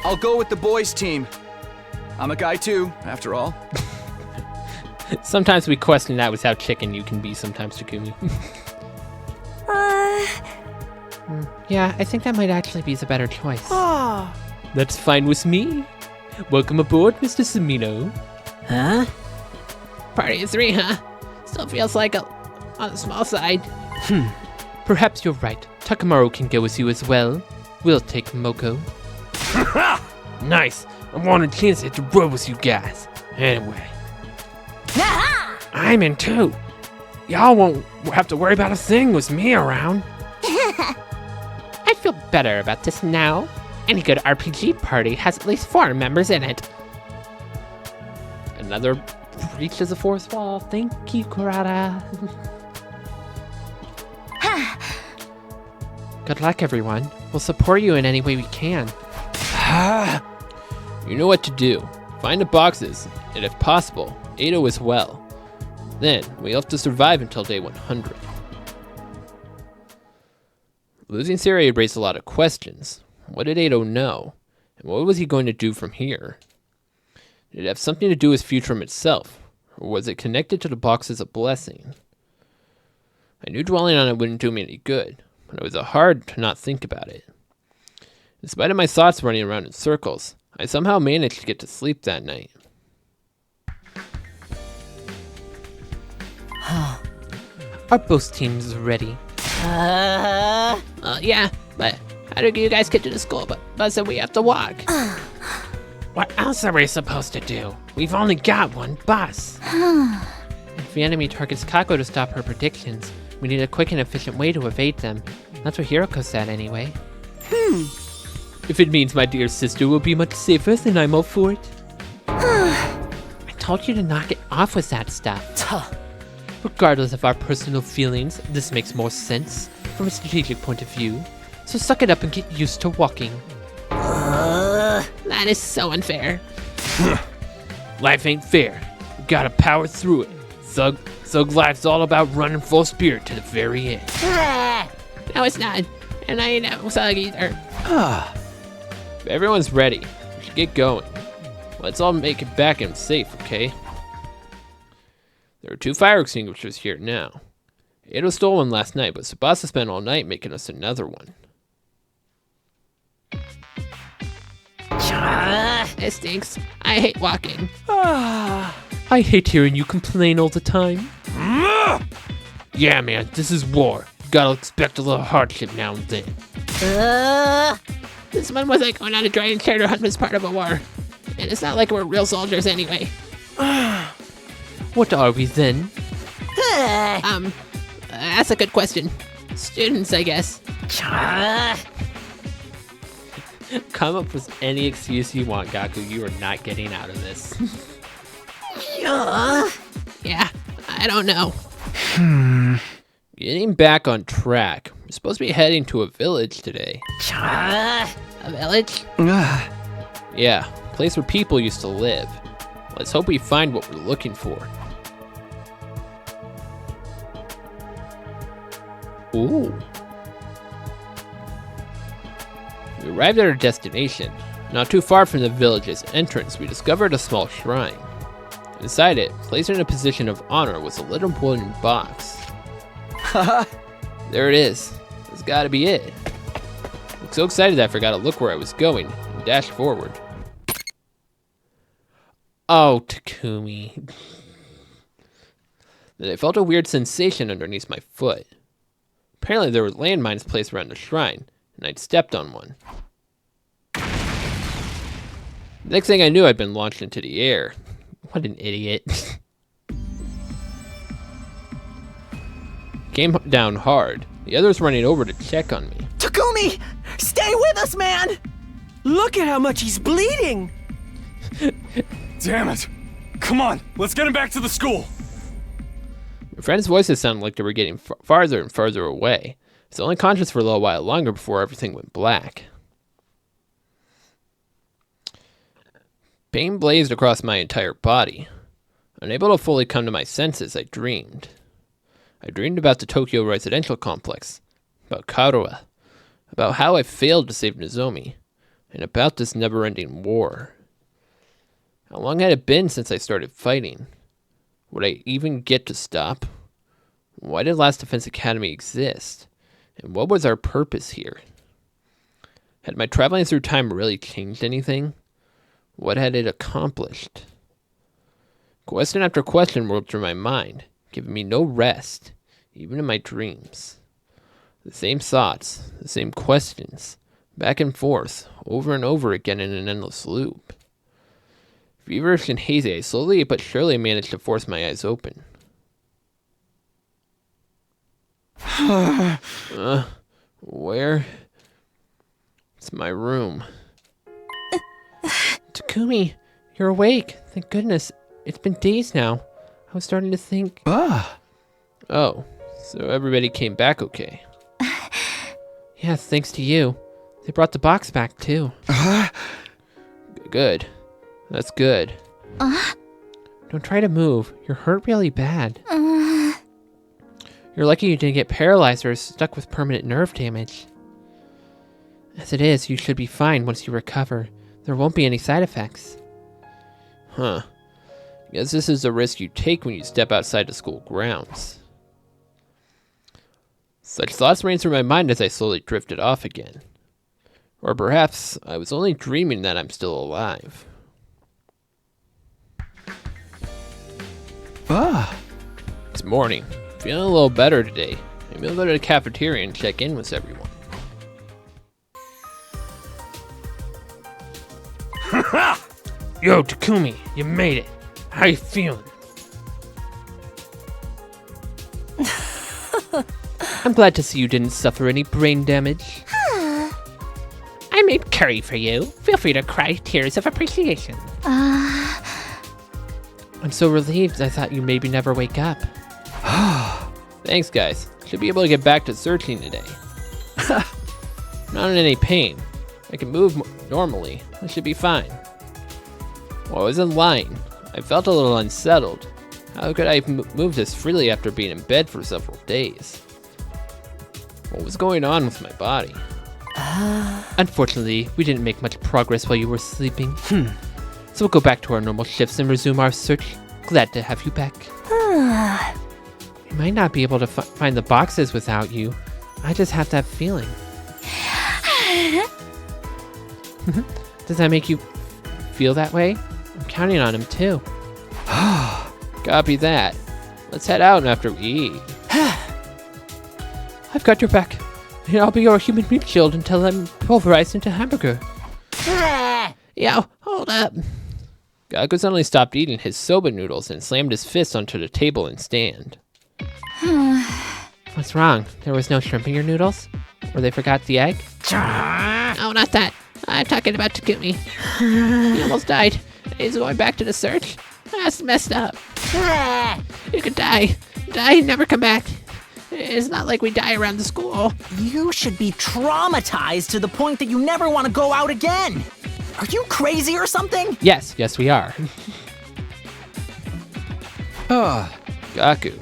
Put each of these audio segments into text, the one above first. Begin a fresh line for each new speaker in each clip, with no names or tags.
I'll go with the boys' team. I'm a guy too, after all.
Sometimes we question that was how chicken you can be sometimes, Takumi. Yeah, I think that might actually be the better choice. That's fine with me. Welcome aboard, Mr. Samino.
Huh?
Party of 3, huh? Still feels like on the small side. Perhaps you're right. Takamaru can go with you as well. We'll take Moko. Nice. I want a chance to roll with you guys. Anyway. I'm in too. Y'all won't have to worry about a thing with me around. I feel better about this now. Any good RPG party has at least 4 members in it. Another breach of the fourth wall. Thank you, Kurata. Good luck, everyone. We'll support you in any way we can. You know what to do. Find the boxes, and if possible, Edo as well. Then, we'll have to survive until day 100. Losing Siri had raised a lot of questions. What did Edo know? And what was he going to do from here? Did it have something to do with Futurum itself? Or was it connected to the box as a blessing? I knew dwelling on it wouldn't do me any good, but it was hard to not think about it. In spite of my thoughts running around in circles, I somehow managed to get to sleep that night. Are both teams ready? Yeah, but how do you guys get to the school bus that we have to walk? What else are we supposed to do? We've only got one bus. If the enemy targets Kako to stop her predictions, we need a quick and efficient way to evade them. That's what Hiroko said anyway. If it means my dear sister will be much safer, then I'm all for it. I told you to knock it off with that stuff. Regardless of our personal feelings, this makes more sense from a strategic point of view. So suck it up and get used to walking. That is so unfair. Life ain't fair. We gotta power through it. Thug life's all about running full spirit to the very end. No, it's not. And I ain't no thug either. If everyone's ready, we should get going. Let's all make it back and safe, okay? There are 2 fire extinguishers here now. Edo stole one last night, but Tsubasa spent all night making us another one. It stinks. I hate walking. I hate hearing you complain all the time. Yeah, man, this is war. You gotta expect a little hardship now and then. This one wasn't going on a dragon charter hunt as part of a war. And it's not like we're real soldiers anyway. What are we then? That's a good question. Students, I guess. Come up with any excuse you want, Gaku. You are not getting out of this. Yeah, I don't know. Getting back on track. We're supposed to be heading to a village today. A village? Yeah, a place where people used to live. Let's hope we find what we're looking for. Ooh. We arrived at our destination. Not too far from the village's entrance, we discovered a small shrine. Inside it, placed in a position of honor, was a little wooden box. There it is. That's gotta be it. I was so excited that I forgot to look where I was going and dashed forward. Oh, Takumi. Then I felt a weird sensation underneath my foot. Apparently there were landmines placed around the shrine, and I'd stepped on one. Next thing I knew, I'd been launched into the air. What an idiot. Came down hard. The others running over to check on me.
Takumi! Stay with us, man! Look at how much he's bleeding!
Damn it! Come on, let's get him back to the school!
My friends' voices sounded like they were getting farther and farther away. I was only conscious for a little while longer before everything went black. Pain blazed across my entire body. Unable to fully come to my senses, I dreamed. I dreamed about the Tokyo residential complex, about Karuha, about how I failed to save Nozomi, and about this never-ending war. How long had it been since I started fighting? Would I even get to stop? Why did Last Defense Academy exist? And what was our purpose here? Had my traveling through time really changed anything? What had it accomplished? Question after question rolled through my mind, giving me no rest, even in my dreams. The same thoughts, the same questions, back and forth, over and over again in an endless loop. Feverish and hazy, I slowly but surely managed to force my eyes open. Where? It's my room. Takumi, you're awake. Thank goodness. It's been days now. I was starting to think... Oh, so everybody came back okay. Yeah, thanks to you. They brought the box back, too. Good. That's good. Don't try to move. You're hurt really bad. You're lucky you didn't get paralyzed or stuck with permanent nerve damage. As it is, you should be fine once you recover. There won't be any side effects. Huh. Guess this is the risk you take when you step outside the school grounds. Such thoughts ran through my mind as I slowly drifted off again. Or perhaps I was only dreaming that I'm still alive. It's morning. Feeling a little better today. Maybe I'll go to the cafeteria and check in with everyone. Yo, Takumi, you made it. How you feeling? I'm glad to see you didn't suffer any brain damage. I made curry for you. Feel free to cry tears of appreciation. I'm so relieved. I thought you'd maybe never wake up. Thanks, guys. Should be able to get back to searching today. Not in any pain. I can move normally. I should be fine. Well, I wasn't lying. I felt a little unsettled. How could I move this freely after being in bed for several days? What was going on with my body? Unfortunately, we didn't make much progress while you were sleeping. So we'll go back to our normal shifts and resume our search. Glad to have you back. We might not be able to find the boxes without you. I just have that feeling. Does that make you feel that way? I'm counting on him too. Copy that. Let's head out after we eat. I've got your back. And I'll be your human meat shield until I'm pulverized into hamburger. Yo, hold up. Gaku suddenly stopped eating his soba noodles and slammed his fist onto the table and stand. What's wrong? There was no shrimp in your noodles? Or they forgot the egg? Oh, not that. I'm talking about Takumi. He almost died. He's going back to the search. That's messed up. You could die. Die and never come back. It's not like we die around the school.
You should be traumatized to the point that you never want to go out again. Are you crazy or something?
Yes, we are. Gaku.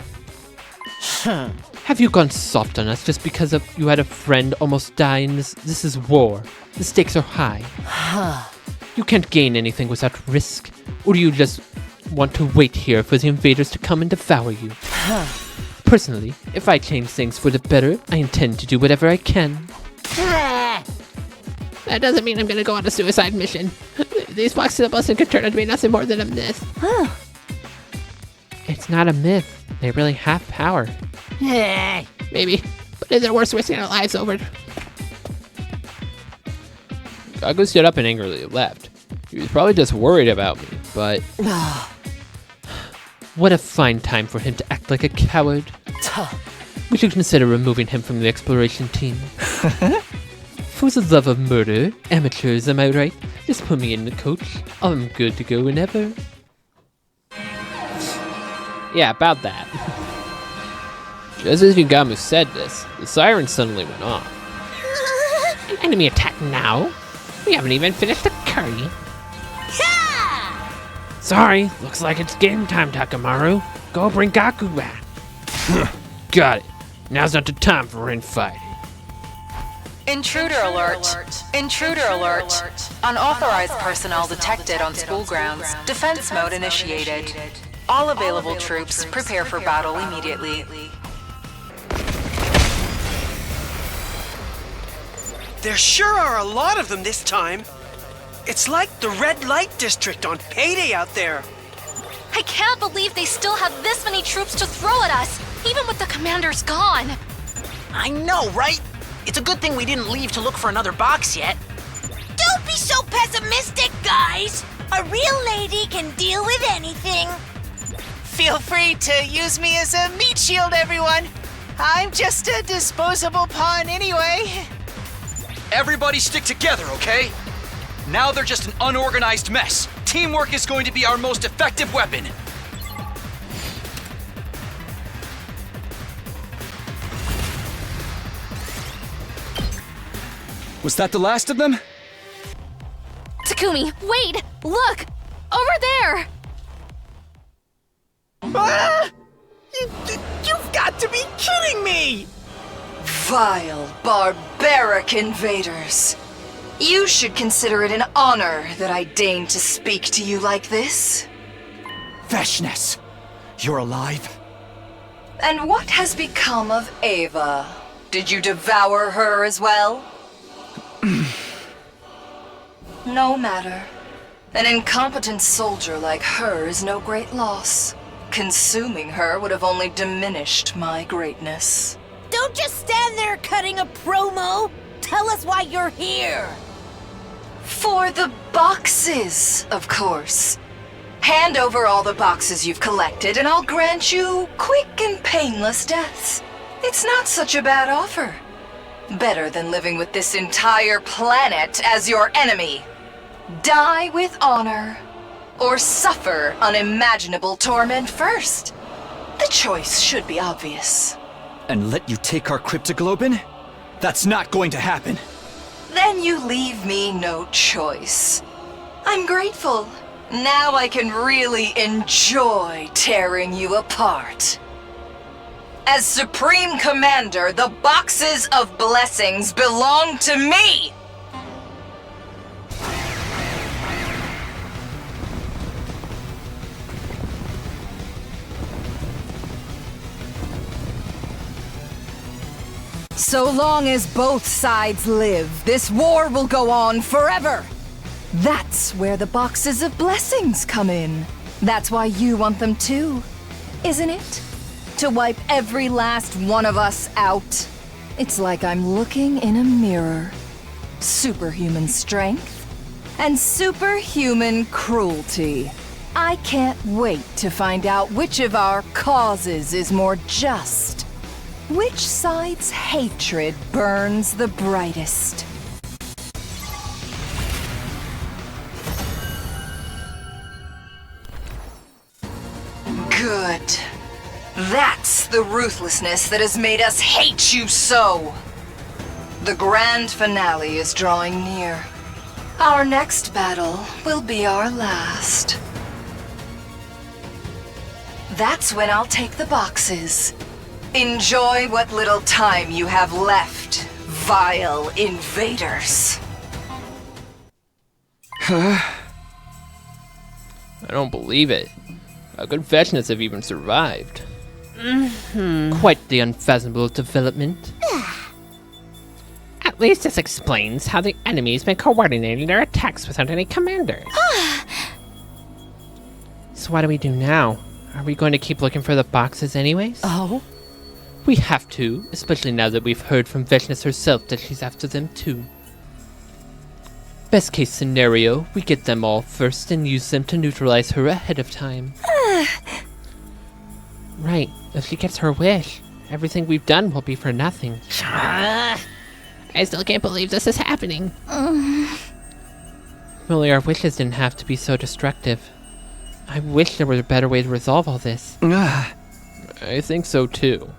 Have you gone soft on us just because you had a friend almost die in this? This is war. The stakes are high. You can't gain anything without risk. Or do you just want to wait here for the invaders to come and devour you? Personally, if I change things for the better, I intend to do whatever I can. That doesn't mean I'm gonna go on a suicide mission. These blocks to the busting could turn out to be nothing more than a myth. It's not a myth. They really have power. Maybe, but is it worth risking our lives over? Gaku stood up and angrily left. He was probably just worried about me, but... What a fine time for him to act like a coward. We should consider removing him from the exploration team. For the love of murder, amateurs, am I right? Just put me in the coach. I'm good to go whenever. Yeah, about that. Just as Yugamu said this, the siren suddenly went off. An enemy attack now? We haven't even finished the curry. Sorry, looks like it's game time, Takamaru. Go bring Gaku back. Got it. Now's not the time for infighting.
Intruder alert! Intruder alert! Unauthorized personnel detected on school grounds. Defense mode initiated. All available troops prepare for battle immediately.
There sure are a lot of them this time. It's like the red light district on payday out there.
I can't believe they still have this many troops to throw at us, even with the commanders gone.
I know, right? It's a good thing we didn't leave to look for another box yet.
Don't be so pessimistic, guys. A real lady can deal with anything.
Feel free to use me as a meat shield, everyone. I'm just a disposable pawn anyway.
Everybody stick together, okay? Now they're just an unorganized mess. Teamwork is going to be our most effective weapon. Was that the last of them?
Takumi, wait! Look! Over there!
Ah! You've got to be kidding me!
Vile, barbaric invaders. You should consider it an honor that I deign to speak to you like this.
Veshness, you're alive?
And what has become of Ava? Did you devour her as well? No matter. An incompetent soldier like her is no great loss. Consuming her would have only diminished my greatness.
Don't just stand there cutting a promo. Tell us why you're here.
For the boxes, of course. Hand over all the boxes you've collected and I'll grant you quick and painless deaths. It's not such a bad offer. Better than living with this entire planet as your enemy. Die with honor, or suffer unimaginable torment first. The choice should be obvious.
And let you take our cryptoglobin? That's not going to happen.
Then you leave me no choice. I'm grateful. Now I can really enjoy tearing you apart. As Supreme Commander, the boxes of blessings belong to me! So long as both sides live, this war will go on forever. That's where the boxes of blessings come in. That's why you want them too, isn't it? To wipe every last one of us out. It's like I'm looking in a mirror. Superhuman strength and superhuman cruelty. I can't wait to find out which of our causes is more just. Which side's hatred burns the brightest? Good. That's the ruthlessness that has made us hate you so. The grand finale is drawing near. Our next battle will be our last. That's when I'll take the boxes. Enjoy what little time you have left, vile invaders.
I don't believe it. How could Veshness have even survived? Quite the unfathomable development. At least this explains how the enemy's been coordinating their attacks without any commanders. So what do we do now? Are we going to keep looking for the boxes anyways?
Oh?
We have to, especially now that we've heard from Veshness herself that she's after them too. Best case scenario, we get them all first and use them to neutralize her ahead of time. Right, if she gets her wish, everything we've done will be for nothing. I still can't believe this is happening. Really, our wishes didn't have to be so destructive. I wish there was a better way to resolve all this. I think so too.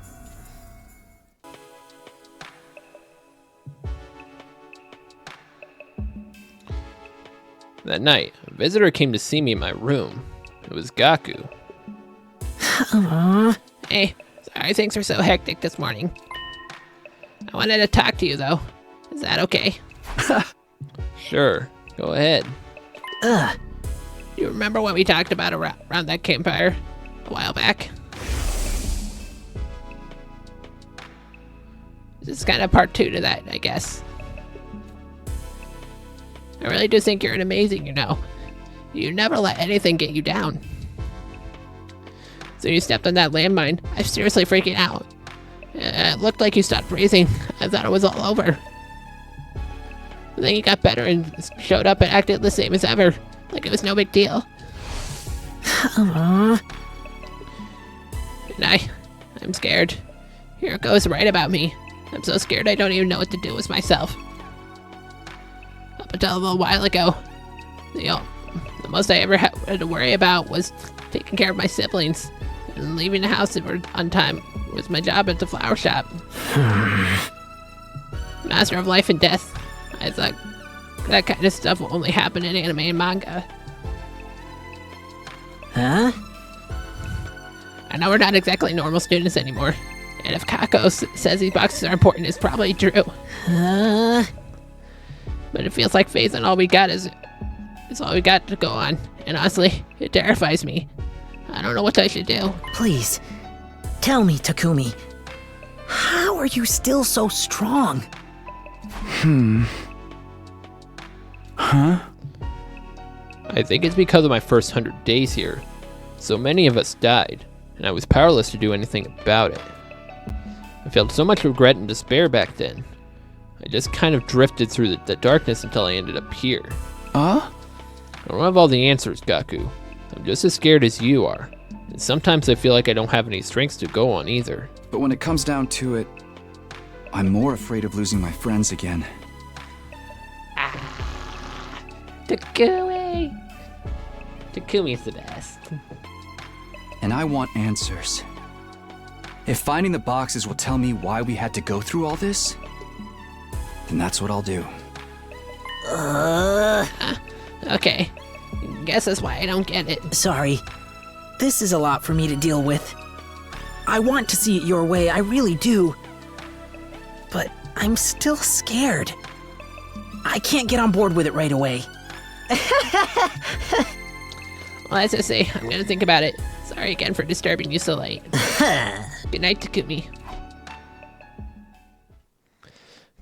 That night, a visitor came to see me in my room. It was Gaku. Hey, sorry things were so hectic this morning. I wanted to talk to you though. Is that okay? Sure, go ahead. You remember what we talked about around that campfire a while back? This is kind of part 2 to that, I guess. I really do think you're amazing, you know. You never let anything get you down. So you stepped on that landmine. I was seriously freaking out. It looked like you stopped breathing. I thought it was all over. But then you got better and showed up and acted the same as ever. Like it was no big deal. And I'm scared. Here it goes right about me. I'm so scared I don't even know what to do with myself. Up until a little while ago, the most I ever had to worry about was taking care of my siblings. And leaving the house on time was my job at the flower shop. Master of life and death. I thought that kind of stuff will only happen in anime and manga.
Huh?
I know we're not exactly normal students anymore. And if Kako says these boxes are important, it's probably true. But it feels like faith and all we got is all we got to go on. And honestly, it terrifies me. I don't know what I should do.
Please, tell me, Takumi. How are you still so strong?
I think it's because of my first 100 days here. So many of us died, and I was powerless to do anything about it. I felt so much regret and despair back then. I just kind of drifted through the darkness until I ended up here. I don't have all the answers, Gaku. I'm just as scared as you are. And sometimes I feel like I don't have any strengths to go on either.
But when it comes down to it, I'm more afraid of losing my friends again.
Takumi! Takumi's the best.
And I want answers. If finding the boxes will tell me why we had to go through all this, then that's what I'll do.
Okay. Guess that's why I don't get it.
Sorry. This is a lot for me to deal with. I want to see it your way, I really do. But I'm still scared. I can't get on board with it right away.
Well, as I say, I'm gonna think about it. Sorry again for disturbing you so late. Good night, Takumi.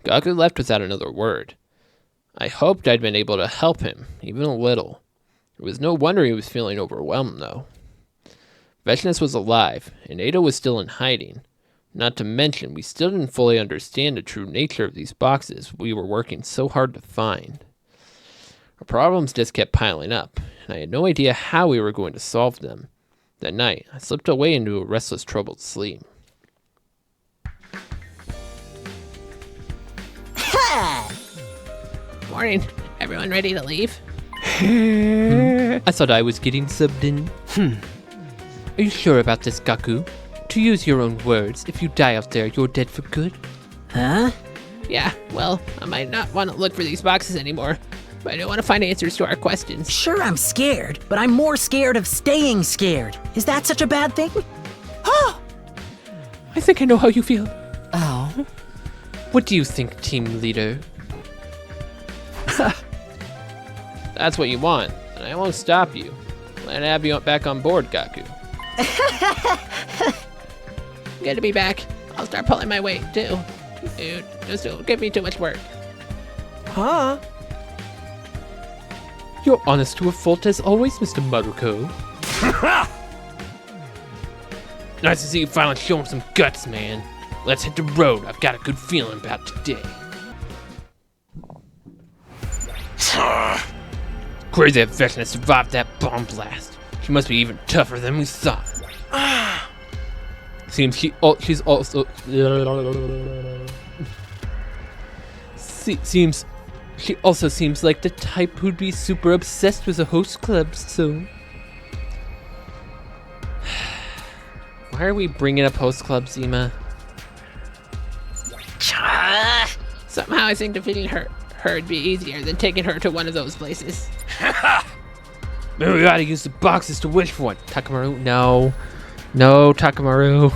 Gaku left without another word. I hoped I'd been able to help him, even a little. It was no wonder he was feeling overwhelmed, though. Vechness was alive, and Ada was still in hiding. Not to mention, we still didn't fully understand the true nature of these boxes we were working so hard to find. Our problems just kept piling up, and I had no idea how we were going to solve them. That night, I slipped away into a restless, troubled sleep. Morning. Everyone ready to leave? I thought I was getting subbed in. Are you sure about this, Gaku? To use your own words, if you die out there, you're dead for good?
Huh?
Yeah, well, I might not want to look for these boxes anymore, but I do want to find answers to our questions.
Sure, I'm scared, but I'm more scared of staying scared. Is that such a bad thing?
I think I know how you feel.
Oh.
What do you think, team leader? That's what you want, and I won't stop you. Glad to have you back on board, Gaku. Good to be back. I'll start pulling my weight, too. Dude, just don't give me too much work.
Huh?
You're honest to a fault as always, Mr. Maruko. Nice to see you finally showing some guts, man. Let's hit the road. I've got a good feeling about today. Crazy that Vecna survived that bomb blast. She must be even tougher than we thought. Seems she's also seems she also seems like the type who'd be super obsessed with the host clubs. So why are we bringing up host clubs, Zima? Somehow I think defeating her'd be easier than taking her to one of those places. Maybe we gotta use the boxes to wish for it. Takamaru, no, Takamaru.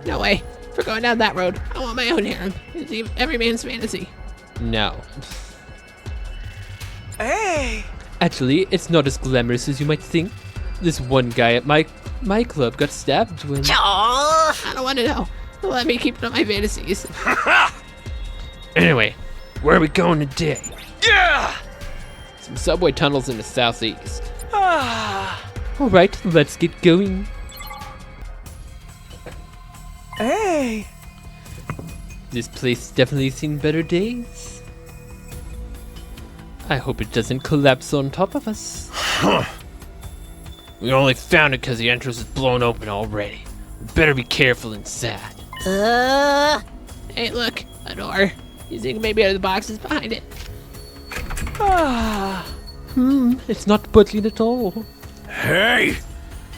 No way. For going down that road, I want my own harem. It's every man's fantasy. No.
Hey!
Actually, it's not as glamorous as you might think. This one guy at my club got stabbed when... I don't want to know. Let me keep it on my fantasies. Anyway, where are we going today?
Yeah!
Some subway tunnels in the southeast. Alright, let's get going.
Hey!
This place definitely seen better days. I hope it doesn't collapse on top of us. We only found it because the entrance is blown open already. We better be careful inside. Hey, look, a door. You think maybe the box is behind it? It's not budging at all.
Hey!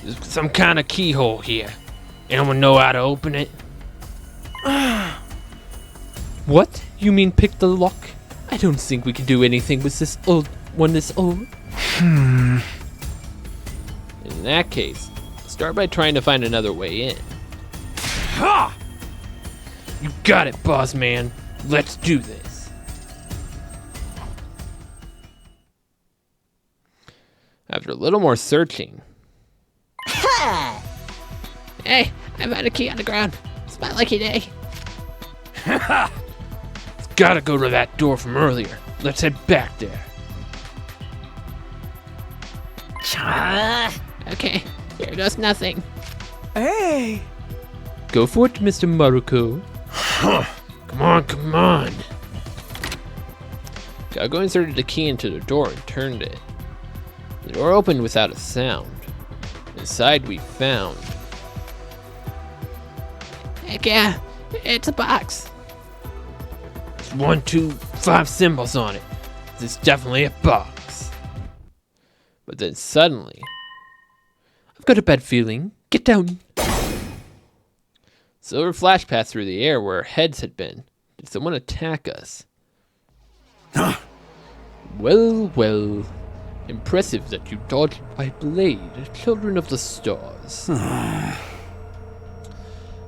There's some kind of keyhole here. Anyone know how to open it? What? You mean pick the lock? I don't think we can do anything with this old one this old. In that case, start by trying to find another way in.
Ha!
You got it, boss man. Let's do this. After a little more searching. Hey, I found a key on the ground. It's my lucky day. It's gotta go to that door from earlier. Let's head back there. Okay, here goes nothing.
Hey!
Go for it, Mr. Maruko. Come on, come on. Gaku inserted the key into the door and turned it. The door opened without a sound. Inside we found... Heck yeah, it's a box. There's 1, 2, 5 symbols on it. This is definitely a box. But then suddenly... I've got a bad feeling. Get down. Silver flash passed through the air where our heads had been. Did someone attack us? Well, well. Impressive that you dodged my blade, children of the stars.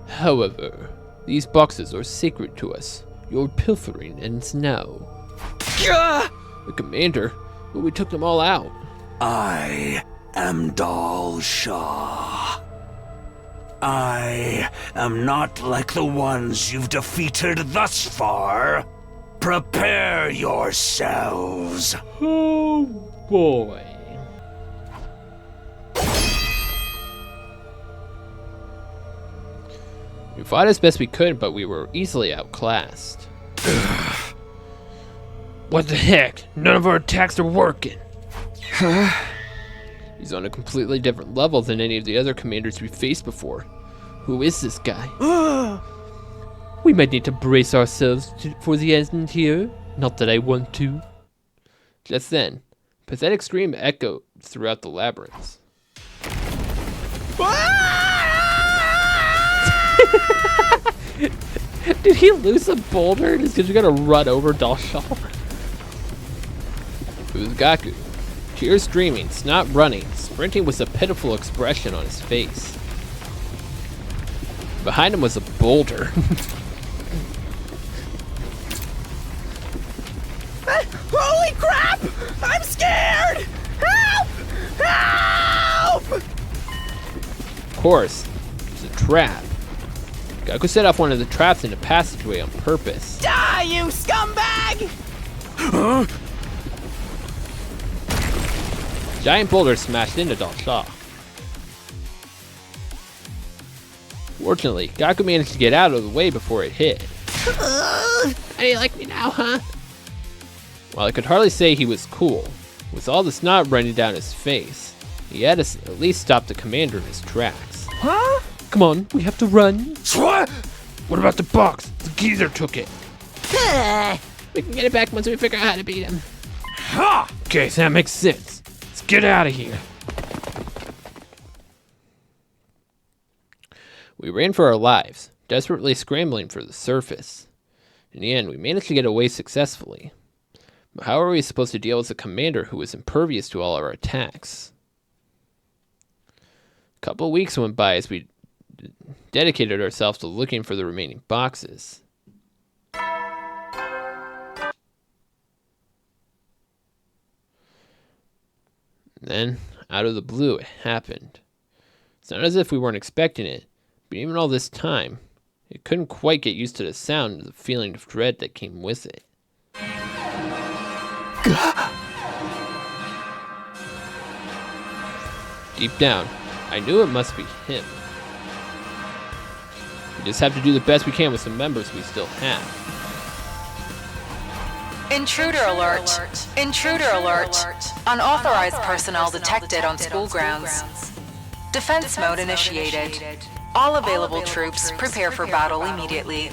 However, these boxes are sacred to us. Your pilfering ends now. The commander, but we took them all out.
I am Dal Shah. I am not like the ones you've defeated thus far. Prepare yourselves.
Oh boy. We fought as best we could, but we were easily outclassed. What the heck? None of our attacks are working. He's on a completely different level than any of the other commanders we've faced before. Who is this guy? We might need to brace ourselves for the end here. Not that I want to. Just then, a pathetic scream echoed throughout the labyrinth. Did he lose a boulder just because you're gonna run over Dalshaw? It was Gaku. Tears streaming, snot running, sprinting with a pitiful expression on his face. Behind him was a boulder.
Holy crap! I'm scared! Help! Help!
Of course, it's a trap. Gaku set off one of the traps in the passageway on purpose.
Die, you scumbag!
Giant boulder smashed into Dalshaw. Fortunately, Gaku managed to get out of the way before it hit.
How do you like me now, huh?
While I could hardly say he was cool, with all the snot running down his face, he had to at least stop the commander in his tracks.
Huh?
Come on, we have to run. What about the box? The geezer took it. We can get it back once we figure out how to beat him. Okay, so that makes sense. Let's get out of here. We ran for our lives, desperately scrambling for the surface. In the end, we managed to get away successfully. But how are we supposed to deal with a commander who was impervious to all our attacks? A couple of weeks went by as we dedicated ourselves to looking for the remaining boxes. Then, out of the blue, it happened. It's not as if we weren't expecting it, but even all this time, it couldn't quite get used to the sound and the feeling of dread that came with it. Deep down, I knew it must be him. We just have to do the best we can with the members we still have.
Intruder alert. Intruder alert. Unauthorized personnel detected on school grounds. Defense mode initiated. All available troops prepare for battle immediately.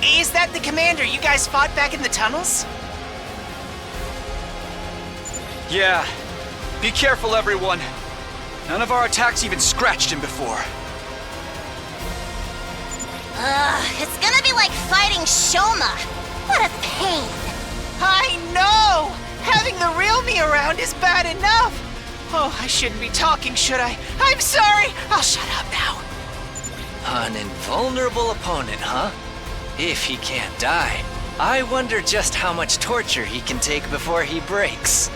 Is that the commander you guys fought back in the tunnels?
Yeah. Be careful, everyone. None of our attacks even scratched him before.
It's gonna be like fighting Shoma. What a pain.
I know! Having the real me around is bad enough. Oh, I shouldn't be talking, should I? I'm sorry! I'll shut up now.
An invulnerable opponent, huh? If he can't die, I wonder just how much torture he can take before he breaks.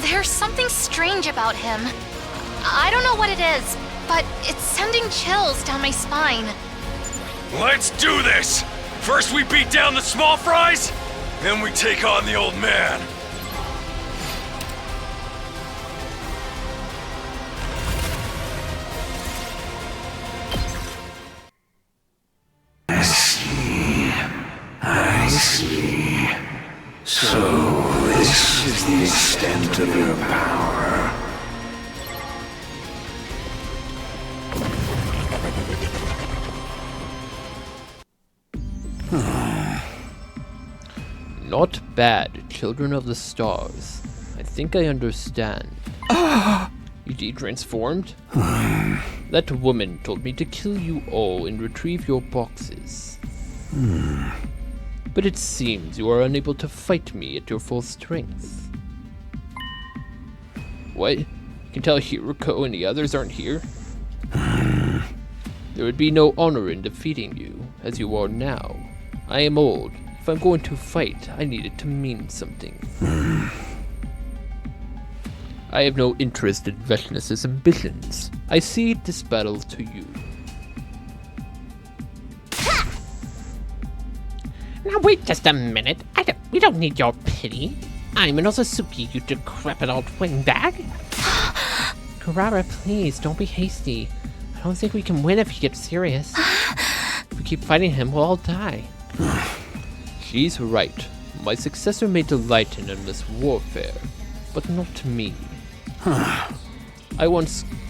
There's something strange about him. I don't know what it is, but it's sending chills down my spine.
Let's do this! First we beat down the small fries, then we take on the old man.
I see. So this is the extent of your power.
Not bad, children of the stars. I think I understand. You de-transformed? That woman told me to kill you all and retrieve your boxes. But it seems you are unable to fight me at your full strength. What? You can tell Hiruko and the others aren't here? There would be no honor in defeating you, as you are now. I am old. If I'm going to fight, I need it to mean something. I have no interest in Veshna's ambitions. I cede this battle to you.
Now wait just a minute. We don't need your pity. I'm an Osazuki, you decrepit old windbag.
Kurara, please, don't be hasty. I don't think we can win if he gets serious. If we keep fighting him, we'll all die. She's right. My successor may delight in endless warfare, but not me. I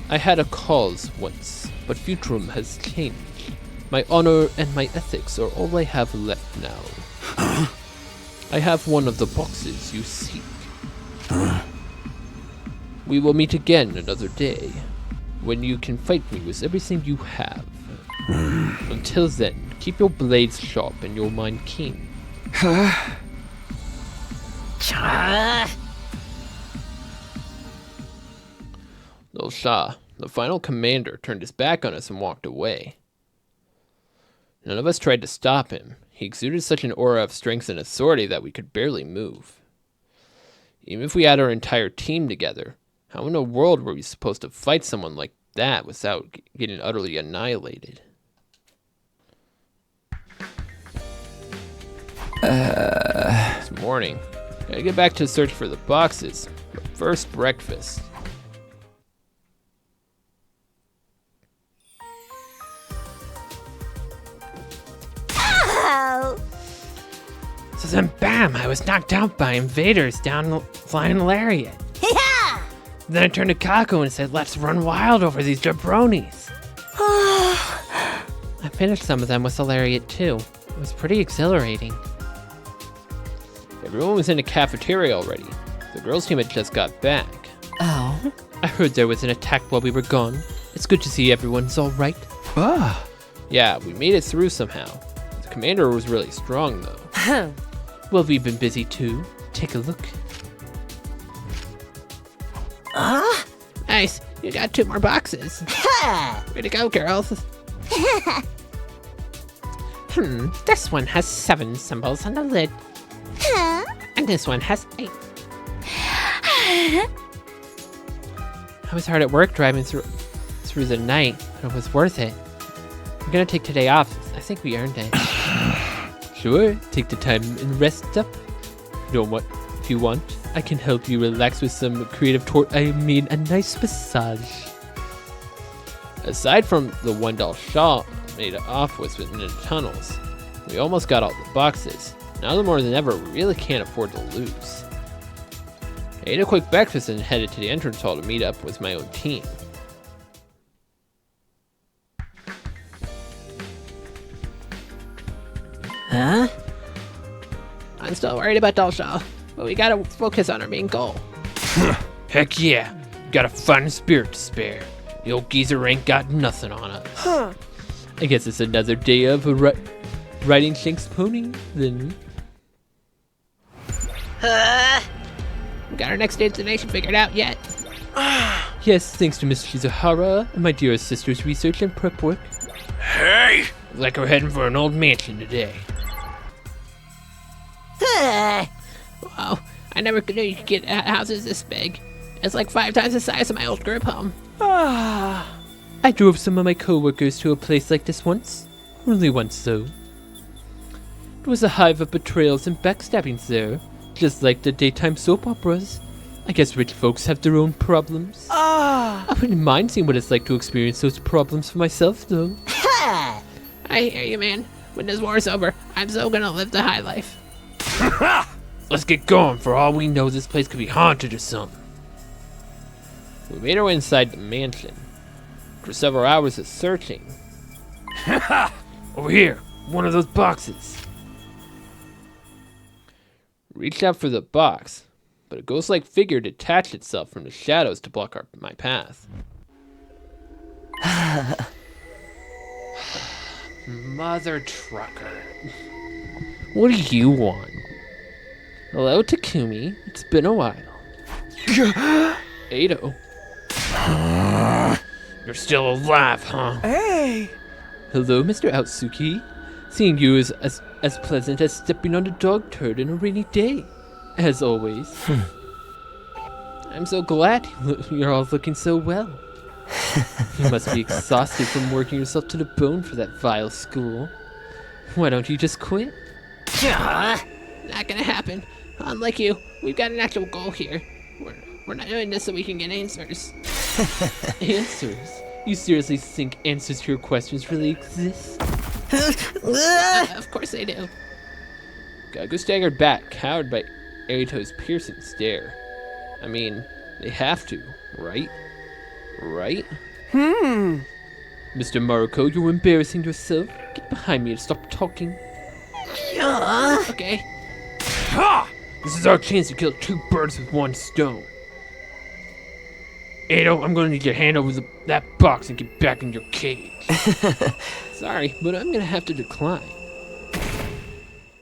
had a cause once, but Futrum has changed. My honor and my ethics are all I have left now. I have one of the boxes you seek. We will meet again another day, when you can fight me with everything you have. Until then, keep your blades sharp and your mind keen. Lil Sha, the final commander, turned his back on us and walked away. None of us tried to stop him. He exuded such an aura of strength and authority that we could barely move. Even if we had our entire team together, how in the world were we supposed to fight someone like that without getting utterly annihilated? It's morning. Gotta get back to the search for the boxes. But first, breakfast.
Oh!
So then bam, I was knocked out by invaders down the flying lariat.
Yeah!
Then I turned to Gaku and said, let's run wild over these jabronis. I finished some of them with the lariat too. It was pretty exhilarating.
Everyone was in the cafeteria already. The girls' team had just got back.
Oh?
I heard there was an attack while we were gone. It's good to see everyone's all right. Yeah, we made it through somehow. The commander was really strong, though.
Well, we've been busy too. Take a look. Nice, you got 2 more boxes. Way to go, girls. This one has 7 symbols on the lid. And this one has 8. I was hard at work driving through the night, but it was worth it. We're gonna take today off. I think we earned it. Sure, take the time and rest up. If you want, I can help you relax with some creative I mean, a nice massage. Aside from the $1 shawl made off with in the tunnels, we almost got all the boxes. Now more than ever, we really can't afford to lose. I ate a quick breakfast and headed to the entrance hall to meet up with my own team.
Huh?
I'm still worried about Dulshaw, but we gotta focus on our main goal.
Heck yeah, got a fun spirit to spare. The old geezer ain't got nothing on us. I guess it's another day of riding Shank's pony, then.
We got our next destination figured out yet?
Yes, thanks to Miss Shizuhara and my dearest sister's research and prep work.
Hey!
Like we're heading for an old mansion today.
Wow, I never knew you could get houses this big. It's like 5 times the size of my old group home.
I drove some of my co-workers to a place like this once. Only once, though. It was a hive of betrayals and backstabbings there, just like the daytime soap operas. I guess rich folks have their own problems. I wouldn't mind seeing what it's like to experience those problems for myself, though.
I hear you, man. When this war's over, I'm so gonna live the high life.
Let's get going. For all we know, this place could be haunted or something. We made our way inside the mansion. After several hours of searching. Over here, one of those boxes. Reached out for the box, but a ghost-like figure detached itself from the shadows to block my path. Mother trucker. What do you want? Hello, Takumi. It's been a while. Ado. You're still alive, huh?
Hey!
Hello, Mr. Outsuki. Seeing you is as pleasant as stepping on a dog turd in a rainy day. As always. I'm so glad you're all looking so well. You must be exhausted from working yourself to the bone for that vile school. Why don't you just quit?
Not gonna happen. Unlike you, we've got an actual goal here. We're not doing this so we can get answers.
Answers? You seriously think answers to your questions really exist?
Of course they do.
Gaku staggered back, cowed by Erito's piercing stare. I mean, they have to, right? Right? Mr. Maruko, you're embarrassing yourself. Get behind me and stop talking.
Okay.
This is our chance to kill 2 birds with 1 stone. Ado, I'm gonna need your hand over that box and get back in your cage. Sorry, but I'm gonna have to decline.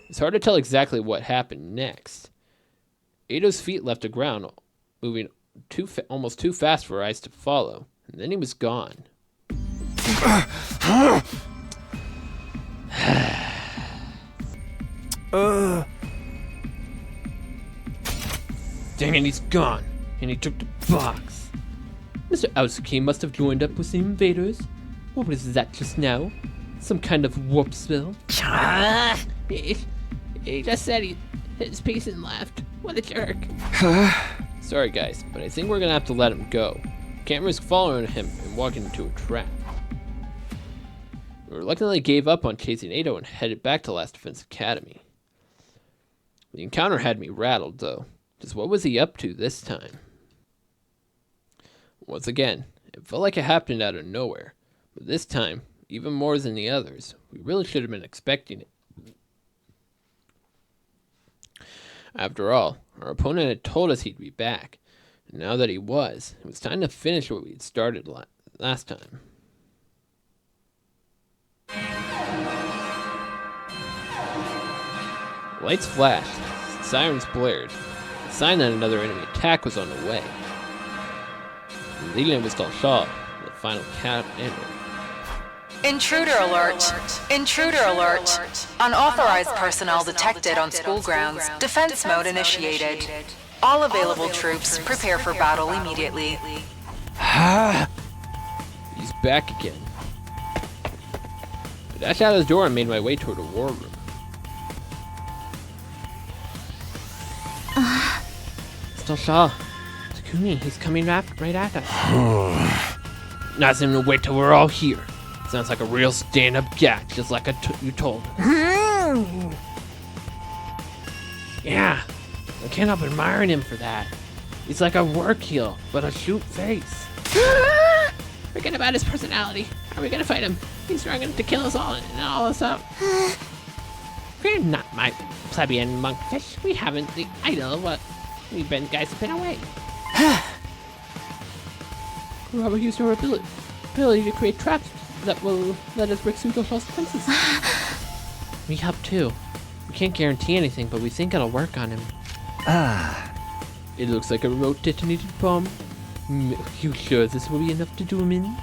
It's hard to tell exactly what happened next. Ado's feet left the ground, moving almost too fast for our eyes to follow, and then he was gone. Dang it, he's gone, and he took the box. Mr. Outsuki must have joined up with the invaders. What was that just now? Some kind of warp spell?
He just said his piece and left. What a jerk.
Sorry guys, but I think we're gonna have to let him go. Can't risk following him and walking into a trap. We reluctantly gave up on chasing Ado and headed back to Last Defense Academy. The encounter had me rattled though. Just what was he up to this time? Once again, it felt like it happened out of nowhere, but this time, even more than the others, we really should have been expecting it. After all, our opponent had told us he'd be back, and now that he was, it was time to finish what we had started last time. Lights flashed, sirens blared, a sign that another enemy attack was on the way. Leading it was called Shaw, the final cat animal.
Intruder alert! Intruder alert! Unauthorized personnel detected on school grounds. Defense mode initiated. All available troops prepare for battle immediately.
He's back again. I dashed out of his door and made my way toward a war room. Still Shaw. Takumi, he's coming right at us. Not even to wait till we're all here. Sounds like a real stand-up gat, just like you told us. Yeah, I can't help admiring him for that. He's like a work heel, but a shoot face.
Forget about his personality. Are we gonna fight him? He's trying to kill us all and all us up. We're not my plebeian monkfish. We haven't the idol what we've been guys have been away. Robert used our ability to create traps that will let us break through those false defenses.
We help too. We can't guarantee anything, but we think it'll work on him. It looks like a remote detonated bomb. You sure this will be enough to do him in?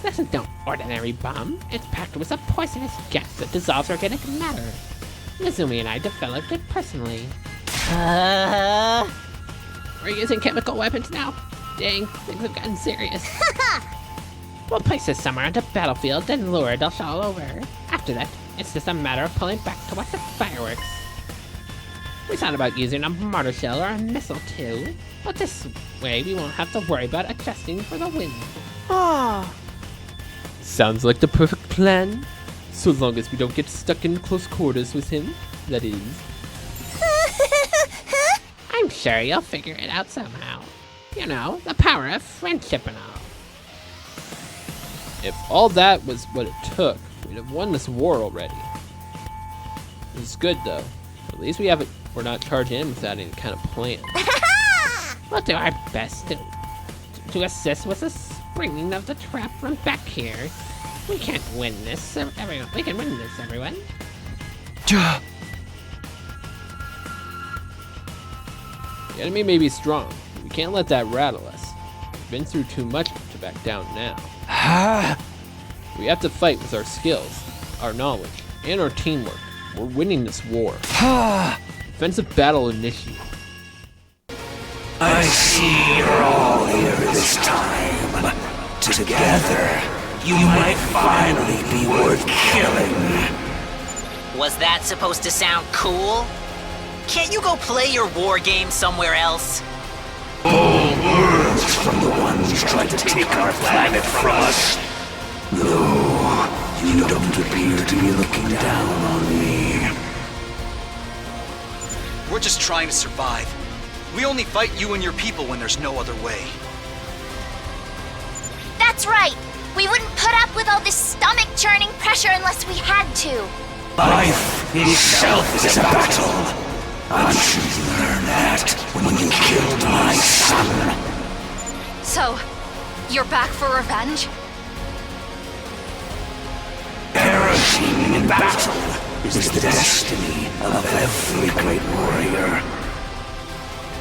This is no ordinary bomb. It's packed with a poisonous gas that dissolves organic matter. Nezumi and I developed it personally. We're using chemical weapons now. Dang, things have gotten serious. We'll place this somewhere on the battlefield, then lure Delshall over. After that, it's just a matter of pulling back to watch the fireworks. We thought about using a mortar shell or a missile too, but this way we won't have to worry about adjusting for the wind.
Sounds like the perfect plan. So long as we don't get stuck in close quarters with him, that is.
I'm sure you'll figure it out somehow. You know, the power of friendship and all.
If all that was what it took, we'd have won this war already. It's good though. At least we're not charging in without any kind of plan.
We'll do our best to assist with the springing of the trap from back here. We can't win this, everyone. We can win this, everyone.
The enemy may be strong. We can't let that rattle us. We've been through too much to back down now. We have to fight with our skills, our knowledge, and our teamwork. We're winning this war. Defensive battle initiated.
I see you're all here this time. Together, you might finally be worth killing.
Was that supposed to sound cool? Can't you go play your war game somewhere else?
All words from the ones who tried to take our planet from us. Though, you don't appear to be looking down on me.
We're just trying to survive. We only fight you and your people when there's no other way.
That's right. We wouldn't put up with all this stomach-churning pressure unless we had to.
Life itself is a battle. I'm sure you learned that when you killed my son.
So, you're back for revenge?
Perishing in battle is the destiny of every great warrior.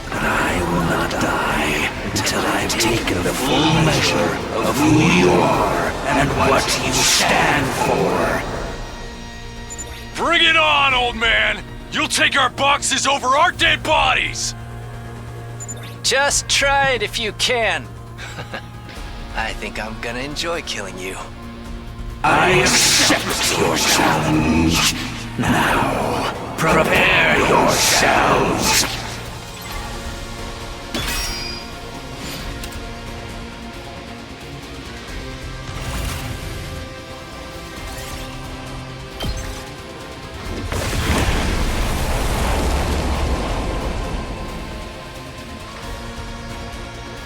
But I will not die until I've taken the full measure of who you are and what you stand for.
Bring it on, old man! You'll take our boxes over our dead bodies!
Just try it if you can. I think I'm gonna enjoy killing you.
I accept your challenge. Now, prepare yourselves.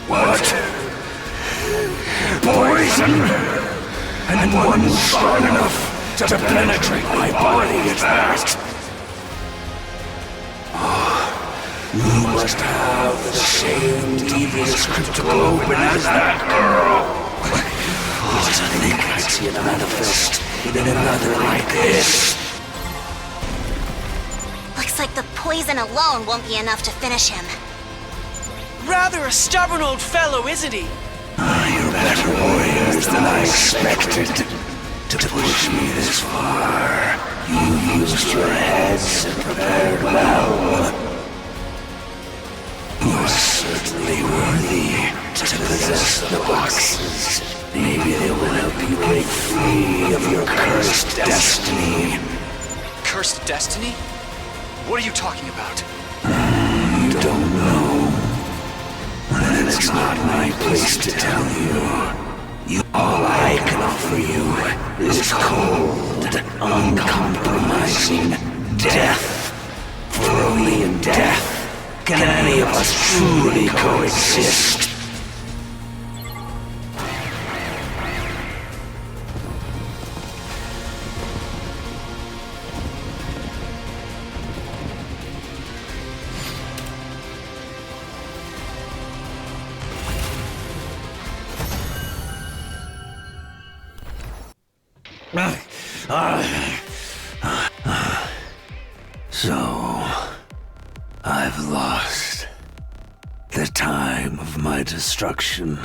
What? Poison? And one strong enough to penetrate my body at that. You must have the same devious cryptical open as that girl. But I think I'd see it manifest in another like this.
Looks like the poison alone won't be enough to finish him.
rather a stubborn old fellow, isn't he?
You're better warriors than I expected. To push me this far, you used your heads and prepared well. You are certainly worthy to possess the boxes. Maybe they will help you break free of your cursed destiny.
Cursed destiny? What are you talking about?
You don't know. Then it's not my place to tell you. All I can offer you is cold, uncompromising death. For only in death can any of us truly coexist. So, I've lost. The time of my destruction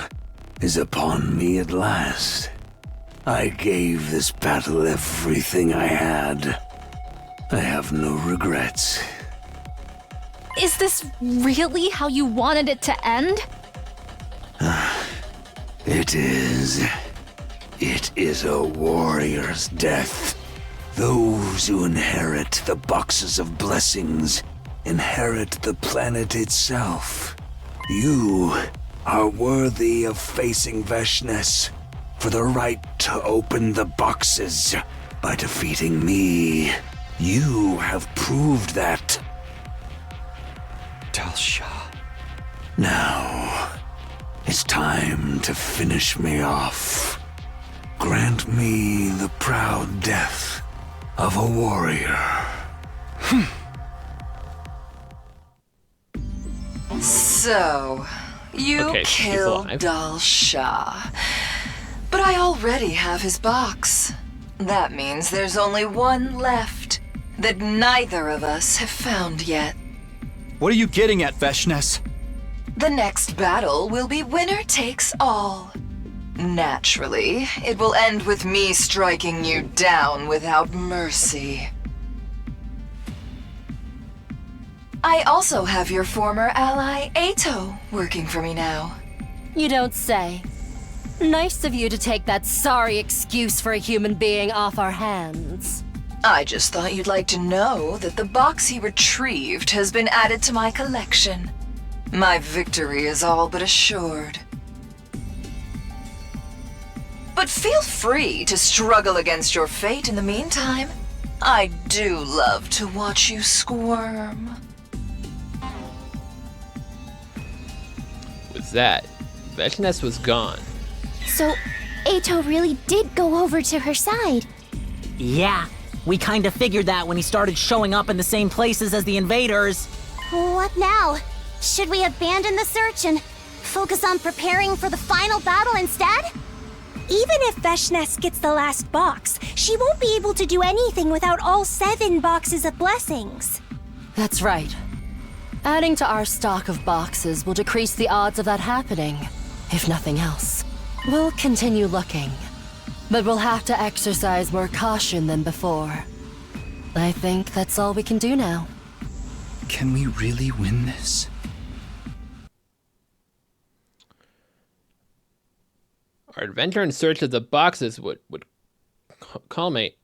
is upon me at last. I gave this battle everything I had. I have no regrets.
Is this really how you wanted it to end?
It is. It is a warrior's death. Those who inherit the boxes of blessings inherit the planet itself. You are worthy of facing Veshness for the right to open the boxes by defeating me. You have proved that.
TheLordShiro.
Now, it's time to finish me off. Grant me the proud death of a warrior.
So, you
Okay, she's
killed
alive.
TheLordShiro. But I already have his box. That means there's only one left that neither of us have found yet.
What are you getting at, Veshness?
The next battle will be winner takes all. Naturally, it will end with me striking you down without mercy. I also have your former ally, Ato, working for me now.
You don't say. Nice of you to take that sorry excuse for a human being off our hands.
I just thought you'd like to know that the box he retrieved has been added to my collection. My victory is all but assured. But feel free to struggle against your fate in the meantime. I do love to watch you squirm.
With that, Veshness was gone.
So, Ato really did go over to her side.
Yeah, we kinda figured that when he started showing up in the same places as the invaders.
What now? Should we abandon the search and focus on preparing for the final battle instead?
Even if Veshness gets the last box, she won't be able to do anything without all 7 boxes of blessings.
That's right. Adding to our stock of boxes will decrease the odds of that happening, if nothing else. We'll continue looking, but we'll have to exercise more caution than before. I think that's all we can do now.
Can we really win this?
Our adventure in search of the boxes would culminate.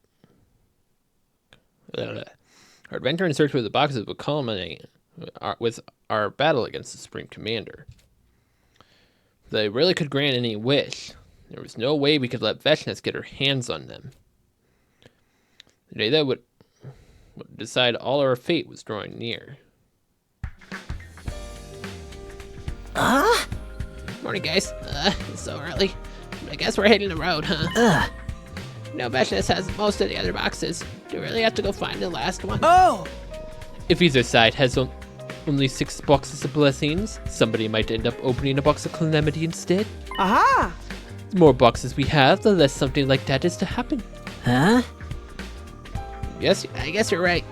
Our adventure in search of the boxes would culminate with our battle against the Supreme Commander. They really could grant any wish. There was no way we could let Veshness get her hands on them. The day that would decide all our fate was drawing near. Morning, guys. It's so early. I guess we're hitting the road, huh? No, Veshness has most of the other boxes. Do we really have to go find the last one?
Oh!
If either side has only 6 boxes of blessings, somebody might end up opening a box of calamity instead.
Aha!
The more boxes we have, the less something like that is to happen.
Huh?
Yes, I guess you're right.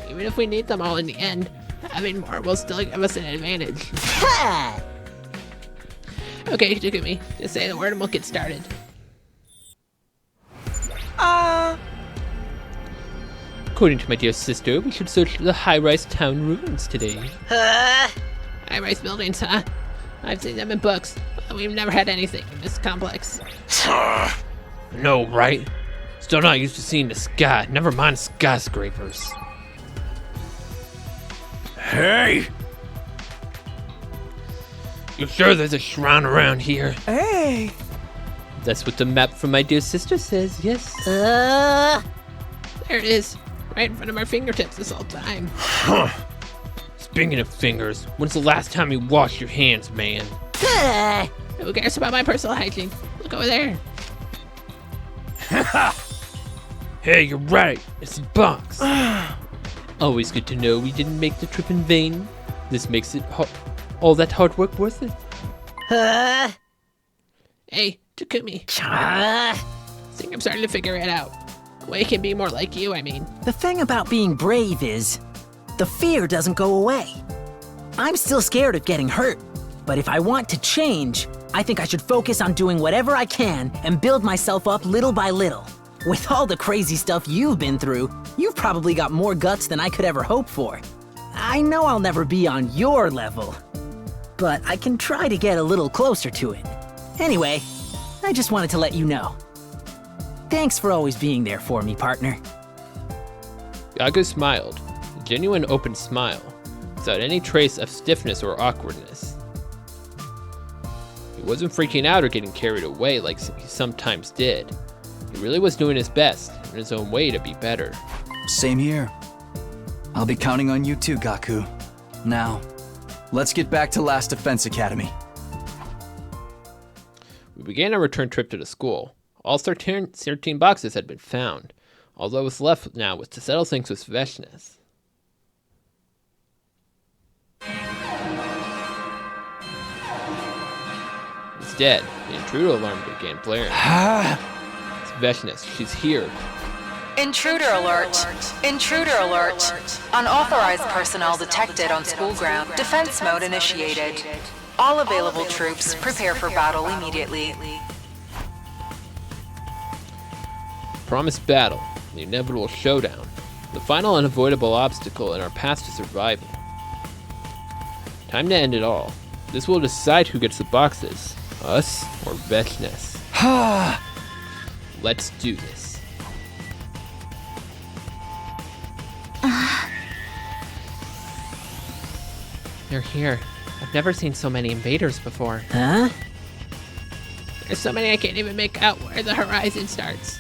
Even if we need them all in the end, having more will still give us an advantage.
Okay, Takumi, just say the word and we'll get started. According to my dear sister, we should search the high-rise town ruins today. High-rise buildings, huh? I've seen them in books, but we've never had anything in this complex. No, right? Still not used to seeing the sky, never mind skyscrapers. Hey! You sure there's a shrine around here?
Hey!
That's what the map from my dear sister says, yes. There it is, right in front of our fingertips this whole time. Huh. Speaking of fingers, when's the last time you washed your hands, man? Who cares about my personal hygiene? Look over there. Hey, you're right. It's a box. Always good to know we didn't make the trip in vain. This makes it all that hard work worth it. Hey, Takumi. Think I'm starting to figure it out. Way can be more like you, I mean.
The thing about being brave is, the fear doesn't go away. I'm still scared of getting hurt, but if I want to change, I think I should focus on doing whatever I can and build myself up little by little. With all the crazy stuff you've been through, you've probably got more guts than I could ever hope for. I know I'll never be on your level, but I can try to get a little closer to it. Anyway, I just wanted to let you know. Thanks for always being there for me, partner.
Gaku smiled, a genuine open smile, without any trace of stiffness or awkwardness. He wasn't freaking out or getting carried away like he sometimes did. He really was doing his best, in his own way, to be better.
Same here. I'll be counting on you too, Gaku. Now, let's get back to Last Defense Academy.
We began our return trip to the school. All 13 boxes had been found. All that was left now was to settle things with Veshnes. Instead, the intruder alarm began blaring. It's Veshnes. She's here.
Intruder alert! Intruder alert! Unauthorized personnel detected on school ground. Defense mode initiated. All available troops prepare for battle immediately.
Promised battle, the inevitable showdown, the final unavoidable obstacle in our path to survival. Time to end it all. This will decide who gets the boxes, us or Veshnes. Let's do this. They're here. I've never seen so many invaders before.
Huh?
There's so many I can't even make out where the horizon starts.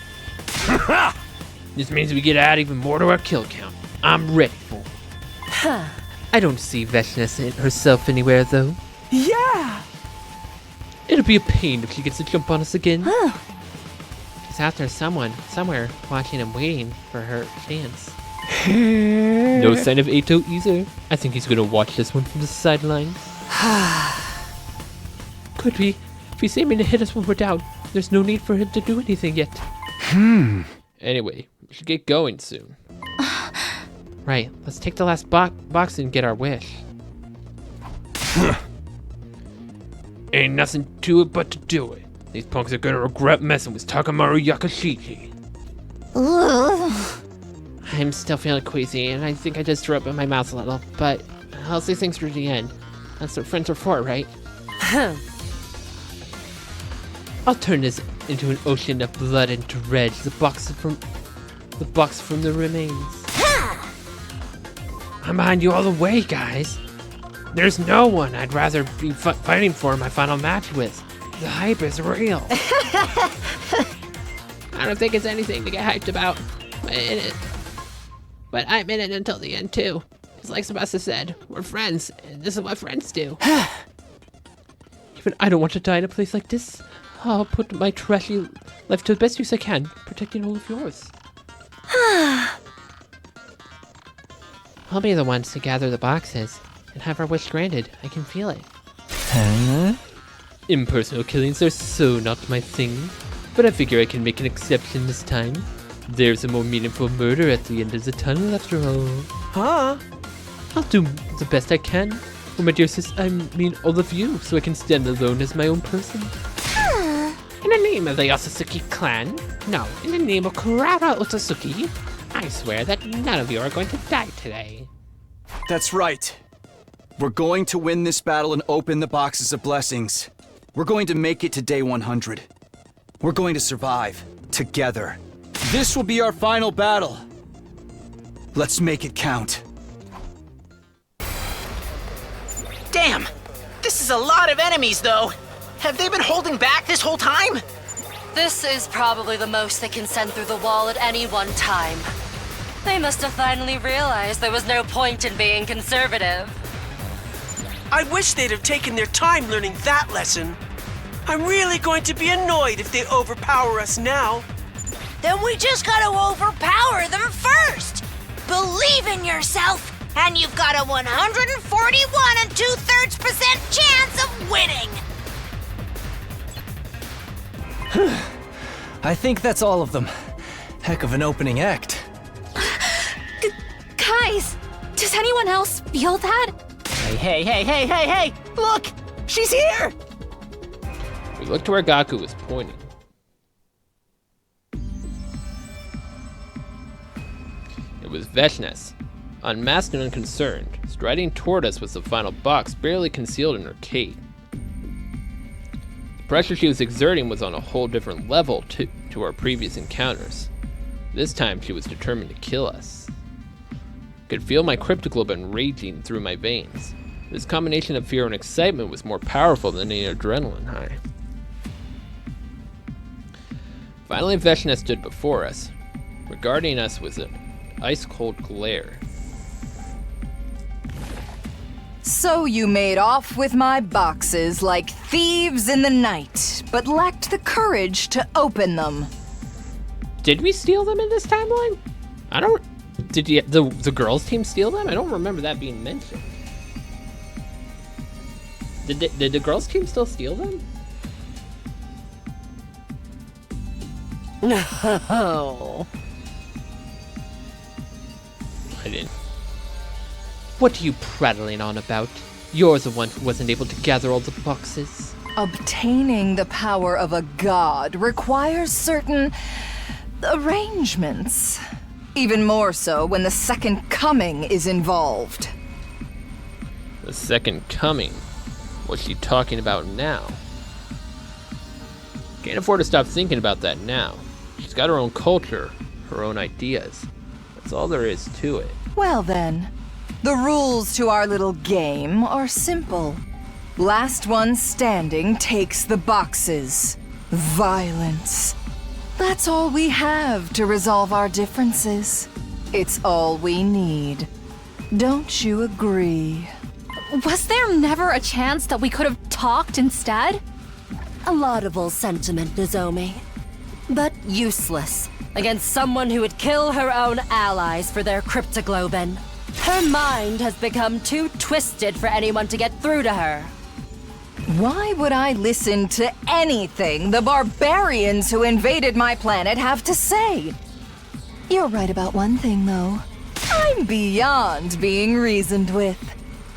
This means we get to add even more to our kill count. I'm ready for it. I don't see Veshnes herself anywhere, though.
Yeah!
It'll be a pain if she gets to jump on us again. She's out there somewhere, watching and waiting for her chance. No sign of Eito either. I think he's gonna watch this one from the sidelines. Could be. If he's aiming to hit us when we're down, there's no need for him to do anything yet. Anyway, we should get going soon. Right, let's take the last box and get our wish. Ain't nothing to it but to do it. These punks are gonna regret messing with Takamaru Yakashichi. I'm still feeling queasy, and I think I just threw up in my mouth a little, but I'll say things through the end. That's what friends are for, right? I'll turn this into an ocean of blood and dredge the box from the remains. I'm behind you all the way, guys. There's no one I'd rather be fighting for in my final match with. The hype is real. I don't think it's anything to get hyped about. But I'm in it until the end, too. It's like Sebasta said, we're friends, and this is what friends do. Even I don't want to die in a place like this. I'll put my trashy life to the best use I can, protecting all of yours. I'll be the ones to gather the boxes and have our wish granted. I can feel it.
Huh?
Impersonal killings are so not my thing, but I figure I can make an exception this time. There's a more meaningful murder at the end of the tunnel after all.
Huh?
I'll do the best I can.
Oh, my dear sis, I mean all of you, so I can stand alone as my own person. In the name of the Otsutsuki clan, no, in the name of Kurara Otsutsuki, I swear that none of you are going to die today.
That's right. We're going to win this battle and open the boxes of blessings. We're going to make it to day 100. We're going to survive, together. This will be our final battle. Let's make it count.
Damn! This is a lot of enemies, though. Have they been holding back this whole time?
This is probably the most they can send through the wall at any one time. They must have finally realized there was no point in being conservative.
I wish they'd have taken their time learning that lesson. I'm really going to be annoyed if they overpower us now.
Then we just gotta overpower them first! Believe in yourself, and you've got a 141 2/3% chance of winning!
I think that's all of them. Heck of an opening act.
Guys, does anyone else feel that?
Hey! Look! She's here!
We looked to where Gaku was pointing. It was Veshnes, unmasked and unconcerned, striding toward us with the final box barely concealed in her cape. The pressure she was exerting was on a whole different level to our previous encounters. This time she was determined to kill us. I could feel my cryptoglobin raging through my veins. This combination of fear and excitement was more powerful than any adrenaline high. Finally, Veshnes stood before us, regarding us with an ice-cold glare.
So you made off with my boxes like thieves in the night, but lacked the courage to open them.
Did we steal them in this timeline? Did the girls' team steal them? I don't remember that being mentioned. Did the girls' team still steal them?
No.
I didn't. What are you prattling on about? You're the one who wasn't able to gather all the boxes.
Obtaining the power of a god requires certain arrangements. Even more so when the Second Coming is involved.
The Second Coming? What's she talking about now? Can't afford to stop thinking about that now. She's got her own culture, her own ideas. That's all there is to it.
Well then, the rules to our little game are simple. Last one standing takes the boxes. Violence. That's all we have to resolve our differences. It's all we need. Don't you agree?
Was there never a chance that we could have talked instead?
A laudable sentiment, Nozomi. But useless against someone who would kill her own allies for their cryptoglobin. Her mind has become too twisted for anyone to get through to her.
Why would I listen to anything the barbarians who invaded my planet have to say? You're right about one thing, though. I'm beyond being reasoned with.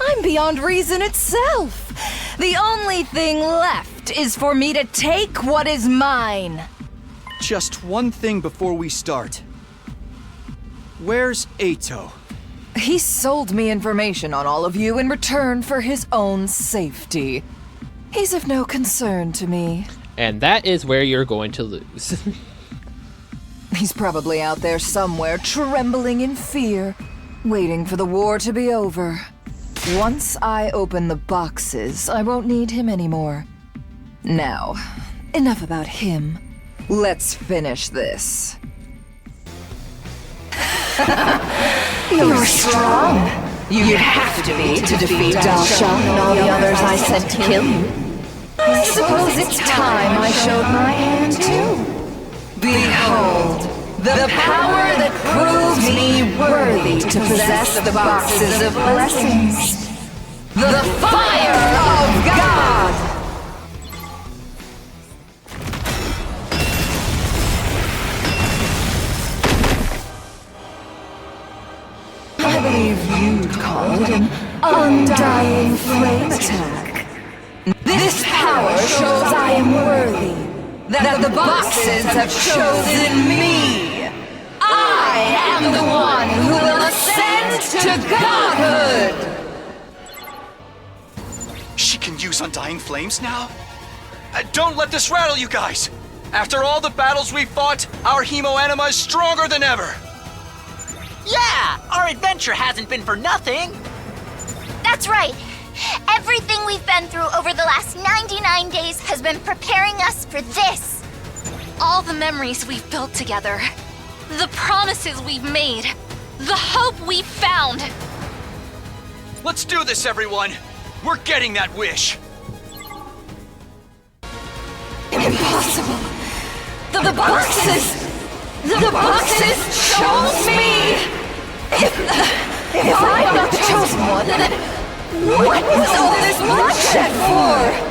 I'm beyond reason itself. The only thing left is for me to take what is mine.
Just one thing before we start. Where's Eito?
He sold me information on all of you in return for his own safety. He's of no concern to me.
And that is where you're going to lose.
He's probably out there somewhere, trembling in fear, waiting for the war to be over. Once I open the boxes, I won't need him anymore. Now, enough about him. Let's finish this. You're strong. You'd have to be to defeat Dasha and all the others I sent to kill you. I suppose it's time I showed my hand too. Behold, the power that proves me worthy to possess the boxes of blessings. The fire of God! believe you'd call it an undying flame attack. This power shows I am worthy, that the boxes have chosen me. I am the one who will ascend to godhood!
She can use Undying Flames now? Don't let this rattle you guys! After all the battles we fought, our Hemo Anima is stronger than ever!
Yeah! Our adventure hasn't been for nothing!
That's right! Everything we've been through over the last 99 days has been preparing us for this!
All the memories we've built together, the promises we've made, the hope we've found.
Let's do this, everyone! We're getting that wish!
Impossible! The boxes chose me! If I'm not the chosen one, then what was all this bloodshed for?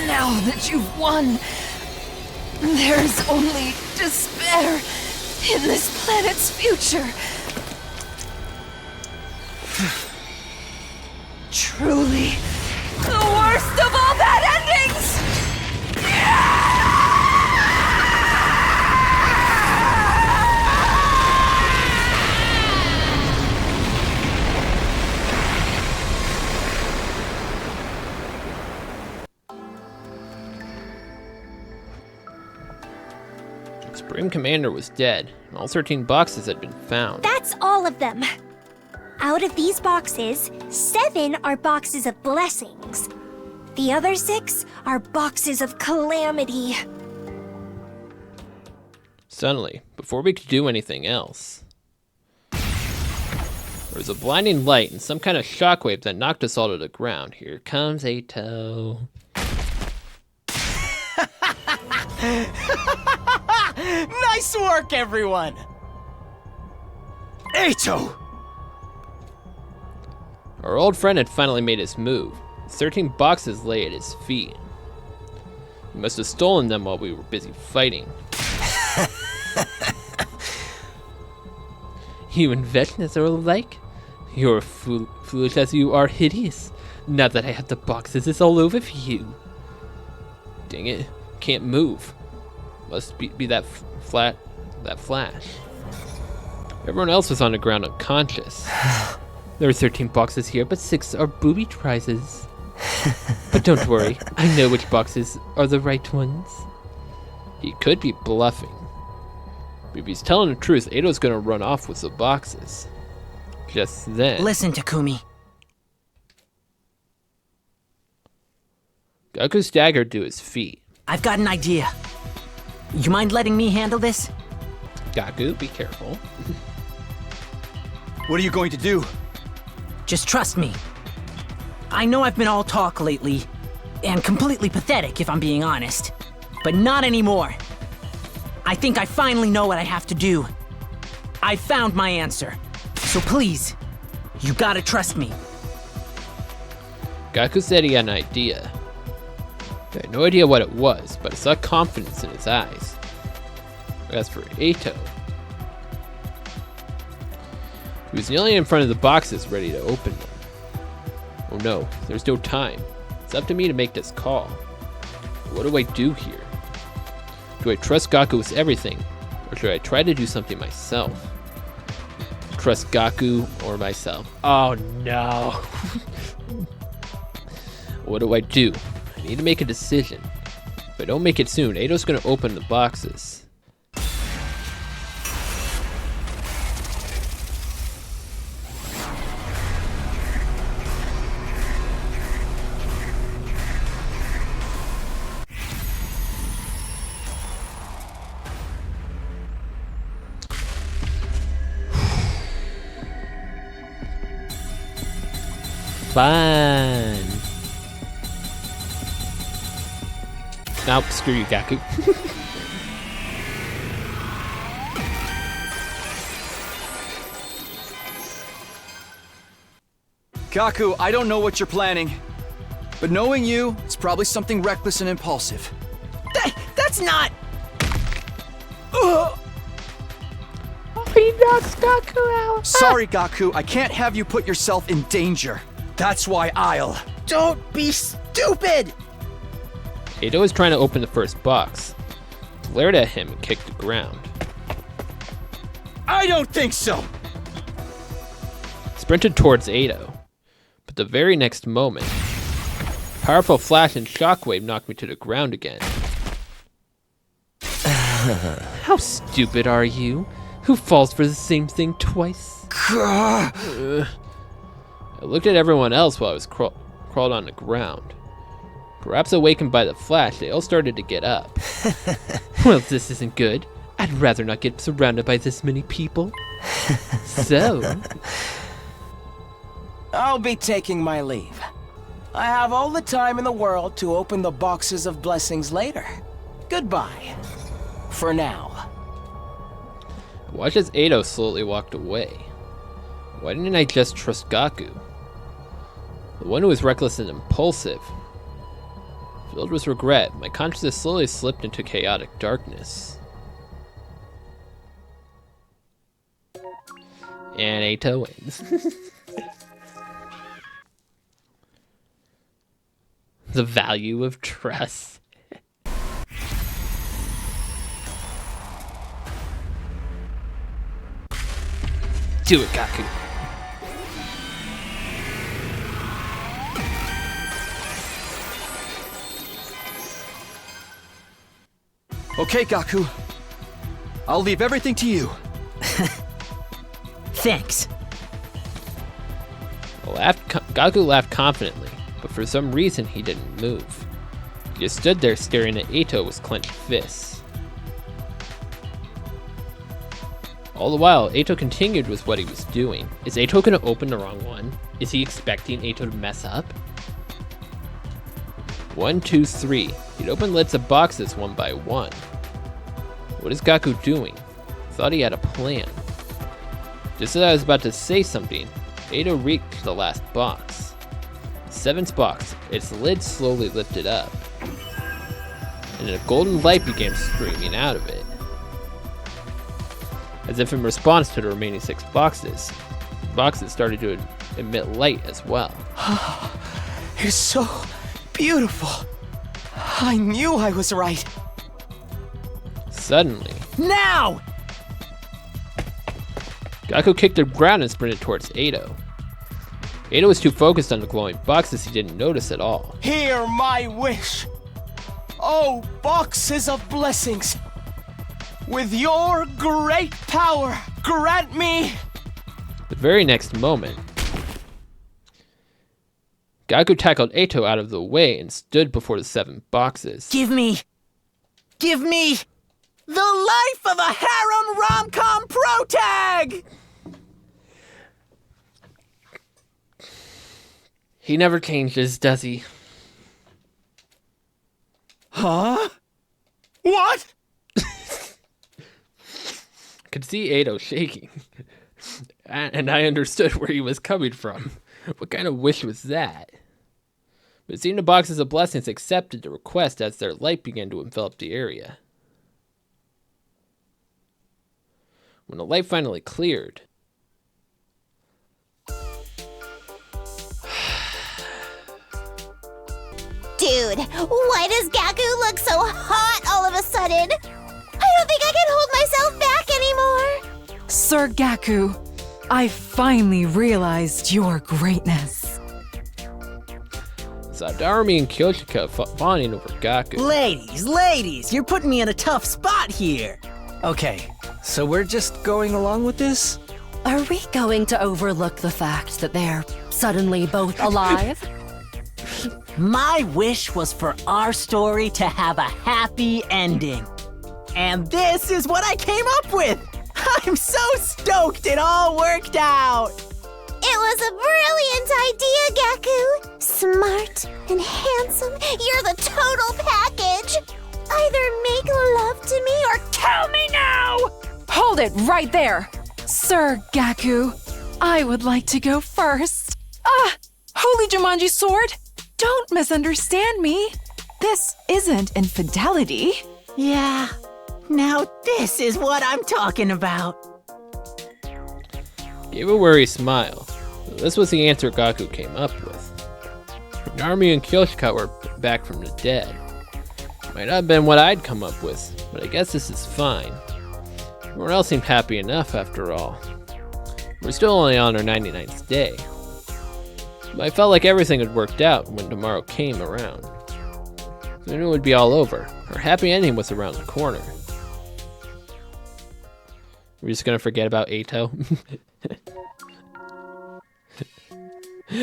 Now that you've won, there's only despair in this planet's future. Truly, the worst of all bad endings!
Supreme Commander was dead, and all 13 boxes had been found.
That's all of them. Out of these boxes, 7 are boxes of blessings. The other 6 are boxes of calamity.
Suddenly, before we could do anything else, there was a blinding light and some kind of shockwave that knocked us all to the ground. Here comes Ato.
Nice work, everyone!
Ato!
Our old friend had finally made his move. 13 boxes lay at his feet. He must have stolen them while we were busy fighting. You and Vecnas are alike. You're foolish as you are hideous. Now that I have the boxes, it's all over for you. Dang it, can't move. Must be that flash. Everyone else was on the ground unconscious. There are 13 boxes here, but 6 are booby prizes. But don't worry, I know which boxes are the right ones. He could be bluffing. But if he's telling the truth, Ato's gonna run off with the boxes. Just then.
Listen, Takumi.
Gaku staggered to his feet.
I've got an idea. You mind letting me handle this?
Gaku, be careful.
What are you going to do?
Just trust me. I know I've been all talk lately, and completely pathetic if I'm being honest. But not anymore. I think I finally know what I have to do. I found my answer. So please, you gotta trust me.
Gaku said he had an idea. I had no idea what it was, but I saw confidence in his eyes. As for Ato, he was kneeling in front of the boxes ready to open them. Oh no, there's no time. It's up to me to make this call. What do I do here? Do I trust Gaku with everything, or should I try to do something myself? Trust Gaku or myself? Oh no. What do I do? I need to make a decision. If I don't make it soon, Ato's gonna open the boxes. fun. Nope, screw you, Gaku.
Gaku, I don't know what you're planning, but knowing you, it's probably something reckless and impulsive.
That's not...
Oh, he knocks Gaku out.
Sorry, Gaku, I can't have you put yourself in danger. That's why I'll...
Don't be stupid!
Eito was trying to open the first box, glared at him and kicked the ground.
I don't think so!
Sprinted towards Eito, but the very next moment, powerful flash and shockwave knocked me to the ground again. How stupid are you? Who falls for the same thing twice? I looked at everyone else while I was crawled on the ground. Perhaps awakened by the flash, they all started to get up. Well, this isn't good. I'd rather not get surrounded by this many people. So...
I'll be taking my leave. I have all the time in the world to open the boxes of blessings later. Goodbye. For now.
Watch as Eito slowly walked away. Why didn't I just trust Gaku? The one who was reckless and impulsive. Filled with regret, my consciousness slowly slipped into chaotic darkness. And Eito wins. The value of trust. Do it, Gaku.
Okay, Gaku. I'll leave everything to you.
Thanks.
Gaku laughed confidently, but for some reason he didn't move. He just stood there staring at Eito with clenched fists. All the while, Eito continued with what he was doing. Is Eito gonna open the wrong one? Is he expecting Eito to mess up? 1, 2, 3. He'd open lids of boxes one by one. What is Gaku doing? Thought he had a plan. Just as I was about to say something, Eito reached the last box. 7th box. Its lid slowly lifted up, and a golden light began streaming out of it. As if in response to the remaining 6 boxes, boxes started to emit light as well.
It's so beautiful. I knew I was right.
Suddenly,
now!
Gaku kicked the ground and sprinted towards Eito. Eito was too focused on the glowing boxes he didn't notice at all.
Hear my wish. Oh, boxes of blessings. With your great power, grant me...
The very next moment, Gaku tackled Eito out of the way and stood before the 7 boxes.
Give me the life of a harem rom-com pro-tag!
He never changes, does he?
Huh? What?
Could see Eito shaking, and I understood where he was coming from. What kind of wish was that? But it seemed the boxes of blessings accepted the request as their light began to envelop the area. When the light finally cleared,
Dude, why does Gaku look so hot all of a sudden? I don't think I can hold myself back anymore.
Sir Gaku, I finally realized your greatness.
saw Darumi and Kyoshika fawning over Gaku.
Ladies, you're putting me in a tough spot here.
Okay, so we're just going along with this?
Are we going to overlook the fact that they're suddenly both alive?
My wish was for our story to have a happy ending. And this is what I came up with! I'm so stoked it all worked out!
It was a brilliant idea, Gaku. Smart and handsome. You're the total package. Either make love to me or kill me now!
Hold it right there! Sir Gaku, I would like to go first. Ah! Holy Jumanji sword! Don't misunderstand me. This isn't infidelity.
Yeah, now this is what I'm talking about.
Gave a worried smile. This was the answer Gaku came up with. Narumi and Kyoshika were back from the dead. Might not have been what I'd come up with, but I guess this is fine. Everyone else seemed happy enough after all. We're still only on our 99th day. But I felt like everything had worked out when tomorrow came around. So I knew it would be all over. Our happy ending was around the corner. We're just gonna forget about Eito.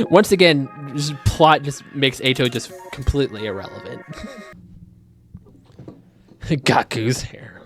Once again, this plot just makes Eito just completely irrelevant. Gaku's hair.